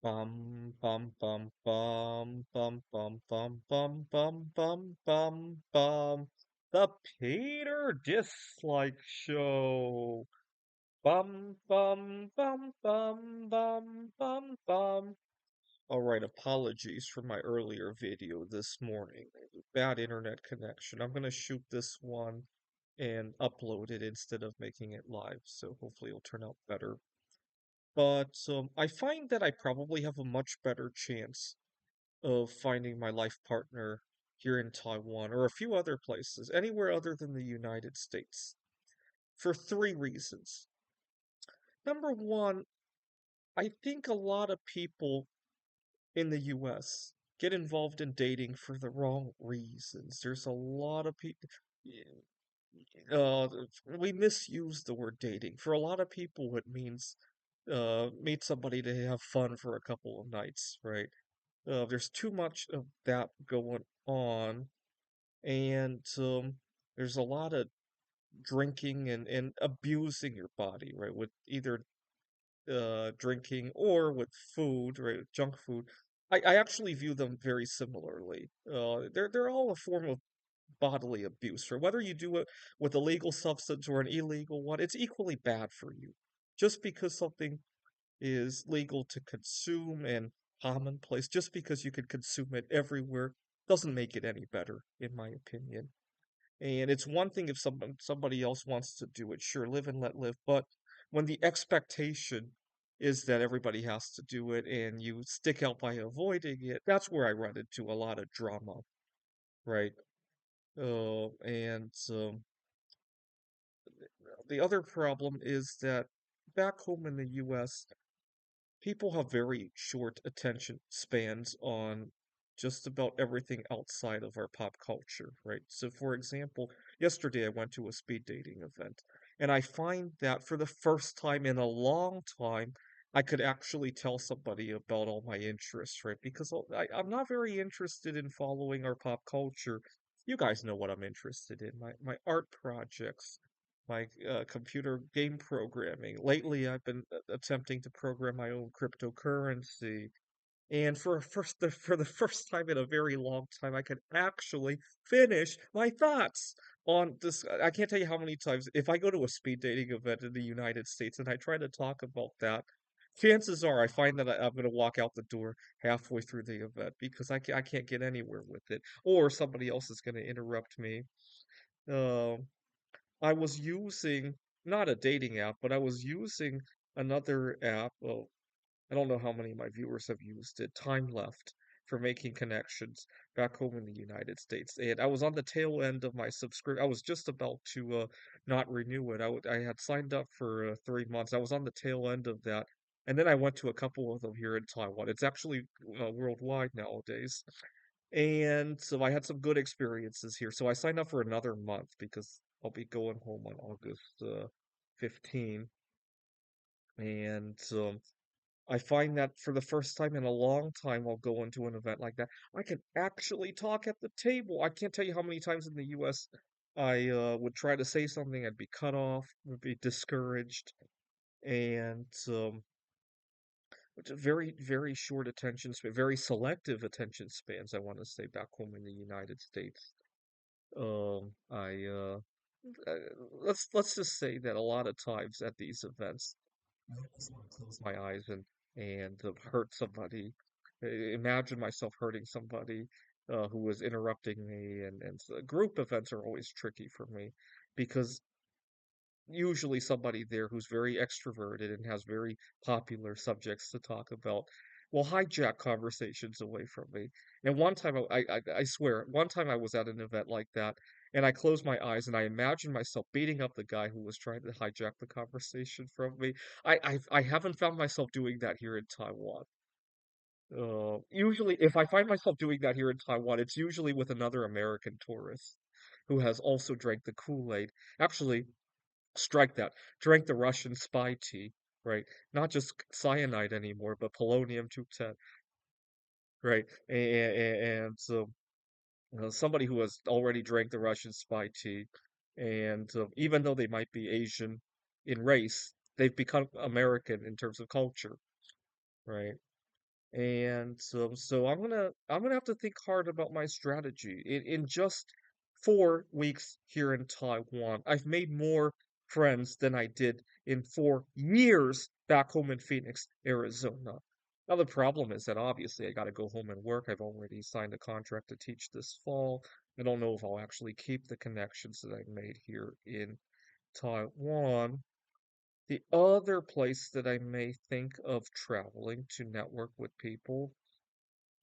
Bum bum bum bum bum bum bum bum bum bum bum bum. The Peter Dislike Show. Bum bum bum bum bum bum bum. All right, apologies for my earlier video this morning. Bad internet connection. I'm gonna shoot this one and upload it instead of making it live, so hopefully it'll turn out better. But I find that I probably have a much better chance of finding my life partner here in Taiwan or a few other places, anywhere other than the United States, for three reasons. Number one, I think a lot of people in the US get involved in dating for the wrong reasons. There's a lot of people. Uh, we misuse the word dating. For a lot of people, it means meet somebody to have fun for a couple of nights, right? There's too much of that going on, and there's a lot of drinking and abusing your body, right? With either drinking or with food, right? Junk food. I actually view them very similarly. They're all a form of bodily abuse, or whether you do it with a legal substance or an illegal one, it's equally bad for you. Just because something is legal to consume and commonplace, just because you can consume it everywhere, doesn't make it any better, in my opinion. And it's one thing if somebody else wants to do it, sure, live and let live. But when the expectation is that everybody has to do it and you stick out by avoiding it, that's where I run into a lot of drama, right? And the other problem is that back home in the US, people have very short attention spans on just about everything outside of our pop culture, right? So, for example, yesterday I went to a speed dating event, and I find that for the first time in a long time, I could actually tell somebody about all my interests, right? Because I'm not very interested in following our pop culture. You guys know what I'm interested in, my art projects, my computer game programming. Lately, I've been attempting to program my own cryptocurrency, and for the first time in a very long time, I could actually finish my thoughts on this. I can't tell you how many times if I go to a speed dating event in the United States and I try to talk about that, chances are I find that I'm going to walk out the door halfway through the event because I can't get anywhere with it, or somebody else is going to interrupt me. Um, I was using not a dating app, but I was using another app. Well, I don't know how many of my viewers have used it, Time Left, for making connections back home in the United States. And I was on the tail end of my subscription. I was just about to not renew it. I had signed up for 3 months. I was on the tail end of that. And then I went to a couple of them here in Taiwan. It's actually worldwide nowadays. And so I had some good experiences here. So I signed up for another month because I'll be going home on August 15. And I find that for the first time in a long time, I'll go into an event like that. I can actually talk at the table. I can't tell you how many times in the US I would try to say something, I'd be cut off, would be discouraged, and which are very, very short attention span, very selective attention spans, I want to say, back home in the United States. I uh, let's just say that a lot of times at these events, I just want to close my eyes and hurt somebody. Imagine myself hurting somebody who was interrupting me, and so group events are always tricky for me because usually somebody there who's very extroverted and has very popular subjects to talk about will hijack conversations away from me. And one time, I swear, one time I was at an event like that, and I closed my eyes and I imagined myself beating up the guy who was trying to hijack the conversation from me. I haven't found myself doing that here in Taiwan. Usually, if I find myself doing that here in Taiwan, it's usually with another American tourist who has also drank the Kool-Aid. Actually, strike that. Drank the Russian spy tea, right? Not just cyanide anymore, but polonium-210, right? And so somebody who has already drank the Russian spy tea, and even though they might be Asian in race, they've become American in terms of culture, right? And so I'm gonna have to think hard about my strategy. In just 4 weeks here in Taiwan, I've made more friends than I did in 4 years back home in Phoenix, Arizona. Now the problem is that obviously I got to go home and work. I've already signed a contract to teach this fall. I don't know if I'll actually keep the connections that I've made here in Taiwan. The other place that I may think of traveling to network with people,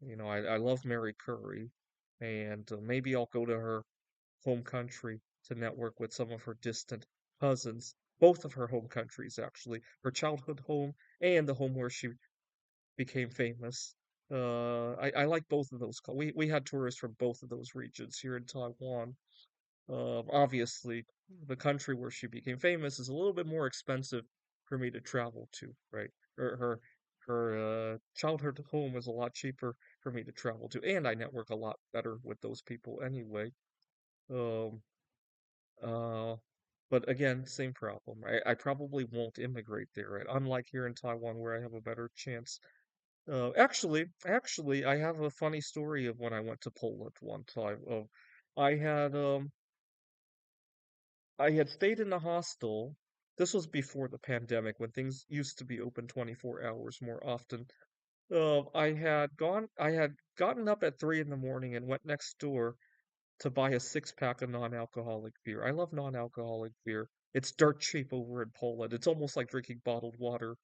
I love Mary Curry, and maybe I'll go to her home country to network with some of her distant cousins, both of her home countries, actually, her childhood home and the home where she became famous. I like both of those. We had tourists from both of those regions here in Taiwan. Obviously, the country where she became famous is a little bit more expensive for me to travel to, right? Her childhood home is a lot cheaper for me to travel to, and I network a lot better with those people anyway. Um, uh, but again, same problem. I probably won't immigrate there, right? Unlike here in Taiwan, where I have a better chance. Actually, I have a funny story of when I went to Poland one time. I had um I had stayed in the hostel. This was before the pandemic when things used to be open 24 hours more often. I had gotten up at 3 in the morning and went next door to buy a six-pack of non-alcoholic beer. I love non-alcoholic beer. It's dirt cheap over in Poland. It's almost like drinking bottled water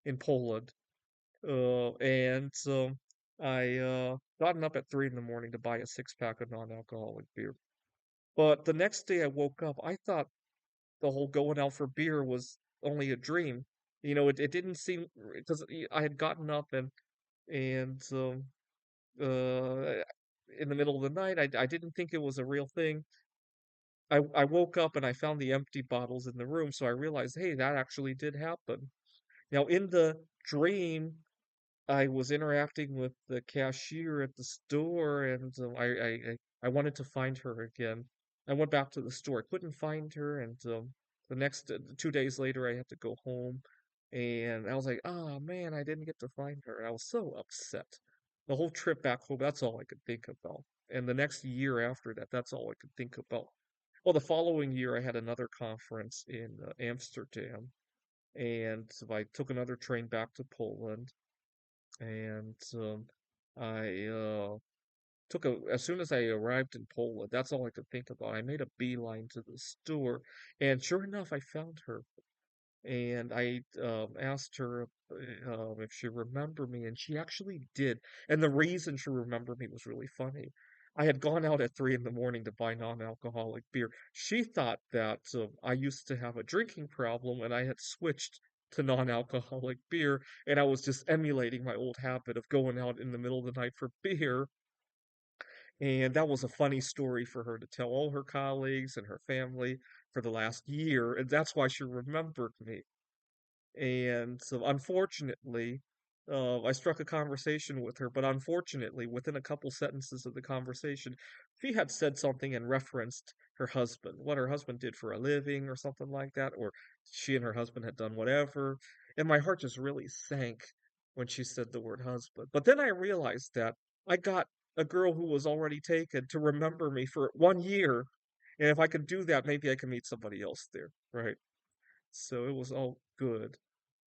in Poland. And so I gotten up at 3 in the morning to buy a six-pack of non-alcoholic beer. But the next day I woke up, I thought the whole going out for beer was only a dream. It didn't seem because I had gotten up and uh in the middle of the night, I didn't think it was a real thing. I woke up and I found the empty bottles in the room, so I realized, hey, that actually did happen. Now in the dream, I was interacting with the cashier at the store, and I wanted to find her again. I went back to the store. I couldn't find her, and the next 2 days later, I had to go home, and I was like, "Oh man, I didn't get to find her." And I was so upset. The whole trip back home, that's all I could think about. And the next year after that, that's all I could think about. Well, the following year, I had another conference in Amsterdam, and so I took another train back to Poland and I as soon as I arrived in Poland, that's all I could think about. I made a beeline to the store, and sure enough, I found her. And I asked her if she remembered me, and she actually did. And the reason she remembered me was really funny. I had gone out at 3 in the morning to buy non-alcoholic beer. She thought that I used to have a drinking problem, and I had switched to non-alcoholic beer, and I was just emulating my old habit of going out in the middle of the night for beer. And that was a funny story for her to tell all her colleagues and her family for the last year, and that's why she remembered me. And so, unfortunately, I struck a conversation with her, but unfortunately, within a couple sentences of the conversation, she had said something and referenced her husband, what her husband did for a living or something like that, or she and her husband had done whatever. And my heart just really sank when she said the word husband. But then I realized that I got a girl who was already taken to remember me for 1 year. And if I could do that, maybe I could meet somebody else there, right? So it was all good.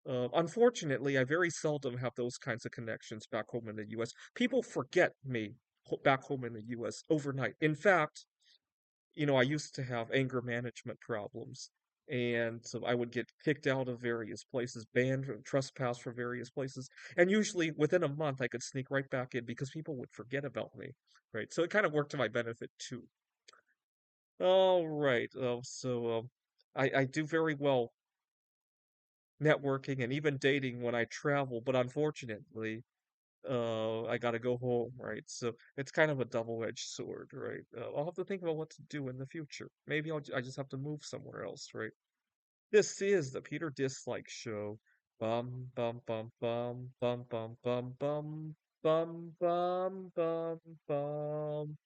Unfortunately, I very seldom have those kinds of connections back home in the US. People forget me back home in the US overnight. In fact, I used to have anger management problems, and so I would get kicked out of various places, banned from trespass from various places, and usually within a month I could sneak right back in because people would forget about me, right? So it kind of worked to my benefit too. All right, I do very well networking and even dating when I travel, but unfortunately, I gotta go home, right? So it's kind of a double-edged sword, right? I'll have to think about what to do in the future. Maybe I just have to move somewhere else, right? This is the Peter Dislike Show. Bum bum bum bum bum bum bum bum bum bum bum bum.